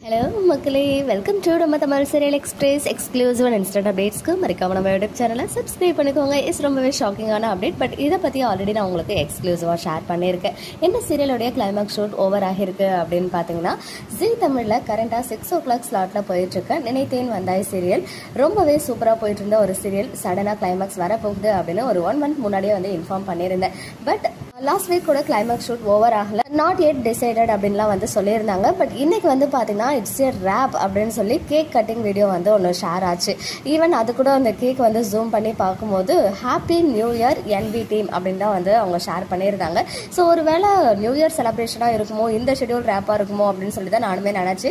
Hello மக்களே, welcome to நம்ம Tamil serial express exclusive and instant அப்டேட்ஸ்க்கு மறக்காம நம்ம யூடியூப் சேனலை சப்ஸ்கிரைப் பண்ணிக்கோங்க. இஸ் ரொம்பவே ஷாக்கிங்கான அப்டேட். பட் இதை பற்றி ஆல்ரெடி நான் உங்களுக்கு எக்ஸ்க்ளூசிவாக ஷேர் பண்ணியிருக்கேன். என்ன சீரியலுடைய கிளைமேக்ஸ் ஷூட் ஓவர் ஆகிருக்கு அப்படின்னு பார்த்தீங்கன்னா, ஜீ தமிழில் கரண்டாக 6 o'clock ஸ்லாட்டில் போயிட்டுருக்க நினைத்தேன் வந்தாய் சீரியல் ரொம்பவே சூப்பராக போயிட்டு இருந்த ஒரு சீரியல் சடனாக கிளைமேக்ஸ் வரப்போகுது அப்படின்னு ஒரு 1 month முன்னாடியே வந்து இன்ஃபார்ம் பண்ணியிருந்தேன். பட் லாஸ்ட் வீக் கூட கிளைமேக்ஸ் ஷூட் ஓவர் ஆகல, நாட் எட் டிசைடட் அப்படின்லாம் வந்து சொல்லியிருந்தாங்க. பட் இன்னைக்கு வந்து பார்த்தீங்கன்னா இட்ஸ் ஏ ரேப் அப்படின்னு சொல்லி கேக் கட்டிங் வீடியோ வந்து ஒன்று ஷேர் ஆச்சு. ஈவன் அது கூட அந்த கேக் வந்து ஜூம் பண்ணி பார்க்கும்போது ஹாப்பி நியூ இயர் என்பி டீம் அப்படின்னு தான் வந்து அவங்க ஷேர் பண்ணியிருந்தாங்க. ஸோ ஒரு வேளை நியூ இயர் செலிப்ரேஷனாக இருக்குமோ, இந்த ஷெடியூல் ரேப்பாக இருக்குமோ அப்படின்னு சொல்லி தான் நானுமே நினச்சி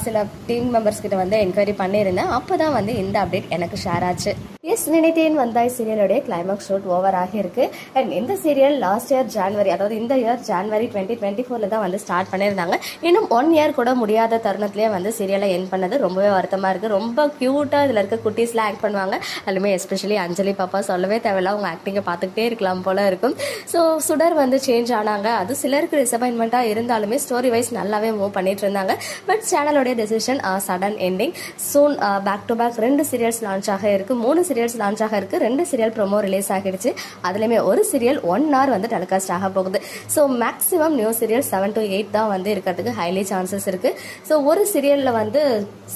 சில டீம் மெம்பர்ஸ் கிட்ட வந்து என்கொயரி பண்ணியிருந்தேன். அப்போ தான் வந்து இந்த அப்டேட் எனக்கு ஷேர் ஆச்சு. எஸ், நினைத்தேன் வந்தாய் சீரியலுடைய கிளைமேக்ஸ் ஷூட் ஓவர் ஆகியிருக்கு. அண்ட் இந்த சீரியல் லாஸ்ட் இயர் ஜான்வரி, அதாவது இந்த இயர் ஜான்வரி 2024 தான் வந்து ஸ்டார்ட் பண்ணியிருந்தாங்க. இன்னும் 1 year கூட முடியாத தருணத்திலேயே வந்து சீரியலை என் பண்ணது ரொம்பவே வருத்தமாக இருக்குது. ரொம்ப க்யூட்டாக இதில் இருக்க குட்டீஸ்லாம் ஆக்ட் பண்ணுவாங்க. அதுலேயுமே எஸ்பெஷலி அஞ்சலி பாப்பா சொல்லவே தேவையில்ல, அவங்க ஆக்டிங்கை பார்த்துக்கிட்டே இருக்கலாம் போல இருக்கும். ஸோ சுடர் வந்து சேஞ்ச் ஆனாங்க. அது சிலருக்கு டிசப்பாயின்மெண்ட்டாக இருந்தாலுமே ஸ்டோரி வைஸ் நல்லாவே மூவ் பண்ணிட்டு இருந்தாங்க. பட் சேனலோடைய decision sudden ending. Soon back to back 2 serials launch ஆக இருக்குது, 3 சீரியல்ஸ் லான்ச் ஆக இருக்குது, 2 சீரியல் ப்ரோமோ ரிலீஸ் ஆகிடுச்சு. அதுலேயுமே ஒரு சீரியல் 1 hour வந்து டெலிகாஸ்ட் ஆக போகுது. So maximum new serial 7 to 8 தான் வந்து இருக்கிறதுக்கு ஹைலி சான்சஸ் இருக்கு. ஸோ ஒரு சீரியலில் வந்து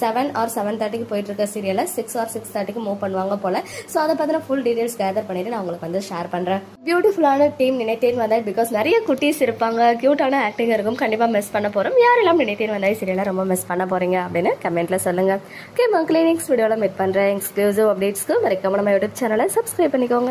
7 or 7:30 போயிட்டு இருக்க சீரியலை 6 or 6:30 மூவ் பண்ணுவாங்க போல. ஸோ அதை பற்றின ஃபுல் டீடைல்ஸ் கேதர் பண்ணிட்டு நான் உங்களுக்கு வந்து ஷேர் பண்ணுறேன். பியூட்டிஃபுல்லான டீம் நினைத்தேன் வந்தாய், பிகாஸ் நிறைய குட்டீஸ் இருப்பாங்க, கியூட்டான ஆக்டிங் இருக்கும். கண்டிப்பாக மிஸ் பண்ண போகிறோம். யாரெல்லாம் நினைத்தேன் வந்தாய் சீரியலை ரொம்ப மிஸ் பண்ண போறீங்க அப்படின்னு கமெண்ட்ல சொல்லுங்க. ஓகே மக்களே, நெக்ஸ்ட் வீடியோவில் மீட் பண்ணுறேன். எக்ஸ்க்ளூசிவ் அப்டேட்ஸ்க்கு மறக்காம நம்ம யூடியூப் சேனலை சப்ஸ்கிரைப் பண்ணிக்கோங்க.